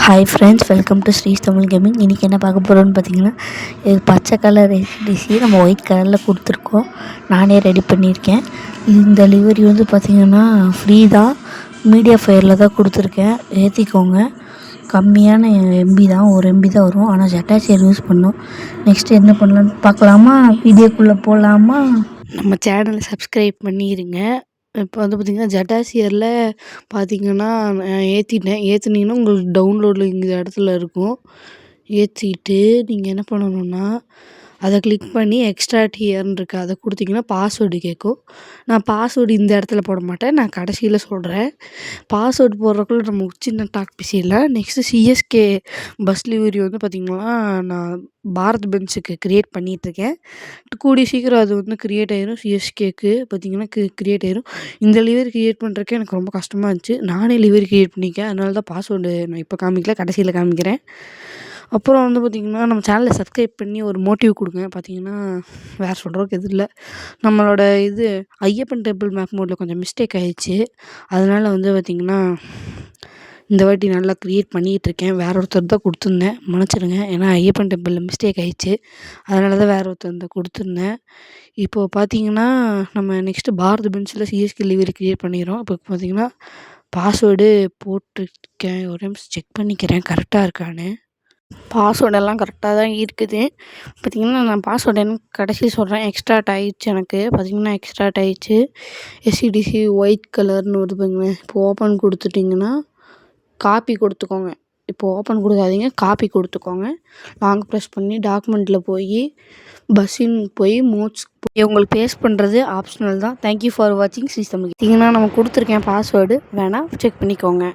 Hi friends, welcome to ஸ்ரீஸ் Tamil gaming. இன்றைக்கி என்ன பார்க்க போகிறோன்னு பார்த்தீங்கன்னா, இது பச்சை கலர் HDC நம்ம ஒயிட் கலரில் கொடுத்துருக்கோம். நானே ரெடி பண்ணியிருக்கேன். இந்த டெலிவரி வந்து பார்த்திங்கன்னா ஃப்ரீ தான். மீடியா ஃபயரில் தான் கொடுத்துருக்கேன். ஏற்றிக்கோங்க. கம்மியான எம்பி தான், 1 MB தான் வரும். ஆனால் ஜட்டாசியர் யூஸ் பண்ணோம். நெக்ஸ்ட்டு என்ன பண்ணலான்னு பார்க்கலாமா? வீடியோக்குள்ளே போகலாமா? நம்ம சேனலை சப்ஸ்கிரைப் பண்ணிடுங்க. இப்போ வந்து பார்த்திங்கன்னா ஜட்டாசியரில் பார்த்திங்கன்னா நான் ஏற்றுனீங்கன்னா உங்களுக்கு டவுன்லோடில் இந்த இடத்துல இருக்கும். ஏற்றிட்டு நீங்கள் என்ன பண்ணணுன்னா அதை கிளிக் பண்ணி எக்ஸ்ட்ராக்ட் ஹியர்ன்னு இருக்குது, அதை கொடுத்தீங்கன்னா பாஸ்வேர்டு கேட்கும். நான் பாஸ்வேர்டு இந்த இடத்துல போட மாட்டேன், நான் கடைசியில் சொல்கிறேன். பாஸ்வேர்டு போடுறக்குள்ள நம்ம சின்ன டாக் இல்லை. நெக்ஸ்ட்டு சிஎஸ்கே பஸ் டெலிவரி வந்து பார்த்திங்கன்னா நான் பாரத் பென்ஸுக்கு க்ரியேட் பண்ணிகிட்ருக்கேன். கூடிய சீக்கிரம் அது வந்து க்ரியேட் ஆயிரும். சிஎஸ்கேக்கு பார்த்திங்கன்னா க்ரியேட் ஆயிரும். இந்த லிவரி க்ரியேட் பண்ணுறதுக்கே எனக்கு ரொம்ப கஷ்டமாக இருந்துச்சு. நானே லிவரி க்ரியேட் பண்ணிக்கேன். அதனால தான் பாஸ்வேர்டு நான் இப்போ காமிக்கல, கடைசியில் காமிக்கிறேன். அப்புறம் வந்து பார்த்திங்கன்னா நம்ம சேனலை சப்ஸ்கிரைப் பண்ணி ஒரு மோட்டிவ் கொடுங்க. பார்த்திங்கன்னா வேறு சொல்கிறதுக்கு எதுவும் இல்லை. நம்மளோட ஐயப்பன் டெம்பிள் மேப் மோடில் கொஞ்சம் மிஸ்டேக் ஆகிடுச்சு. அதனால் வந்து பார்த்திங்கன்னா இந்த வாட்டி நல்லா க்ரியேட் பண்ணிகிட்ருக்கேன். வேறு ஒருத்தர் தான் கொடுத்துருந்தேன், மன்னிச்சிடுங்க. ஏன்னா ஐயப்பன் டெம்பிளில் மிஸ்டேக் ஆகிடுச்சு. அதனால தான் வேறு ஒருத்தர் கொடுத்துருந்தேன். இப்போது பார்த்திங்கன்னா நம்ம நெக்ஸ்ட்டு பாரத் பென்ஸில் சிஎஸ்கே டெலிவரி க்ரியேட் பண்ணிடுறோம். இப்போ பார்த்திங்கன்னா பாஸ்வேர்டு போட்டிருக்கேன். ஒரு நிமிஷம் செக் பண்ணிக்கிறேன் கரெக்டாக இருக்கான்னு. பாஸ்வேர்டெல்லாம் கரெக்டாக தான் இருக்குது. பார்த்திங்கன்னா நான் பாஸ்வேர்டு எனக்கு கடைசியில் சொல்கிறேன். எக்ஸ்ட்ராக்ட் ஆகிடுச்சு எனக்கு. பார்த்திங்கன்னா எக்ஸ்ட்ராக்ட் ஆகிடுச்சு. எஸ்சிடிசி ஒயிட் கலர்னு வருது பாருங்களேன். இப்போ ஓப்பன் கொடுத்துட்டிங்கன்னா காப்பி கொடுத்துக்கோங்க. இப்போ ஓப்பன் கொடுக்காதீங்க, காப்பி கொடுத்துக்கோங்க. லாங் ப்ரெஸ் பண்ணி டாக்குமெண்ட்டில் போய் பஸ்ஸின் போய் மோட்ஸ் போய் உங்களுக்கு பேஸ்ட் பண்ணுறது ஆப்ஷனல் தான். தேங்க்யூ ஃபார் வாட்சிங் ஸ்ரீஸ் தமிழ். பார்த்திங்கன்னா நம்ம கொடுத்துருக்கேன் பாஸ்வேர்டு, வேணால் செக் பண்ணிக்கோங்க.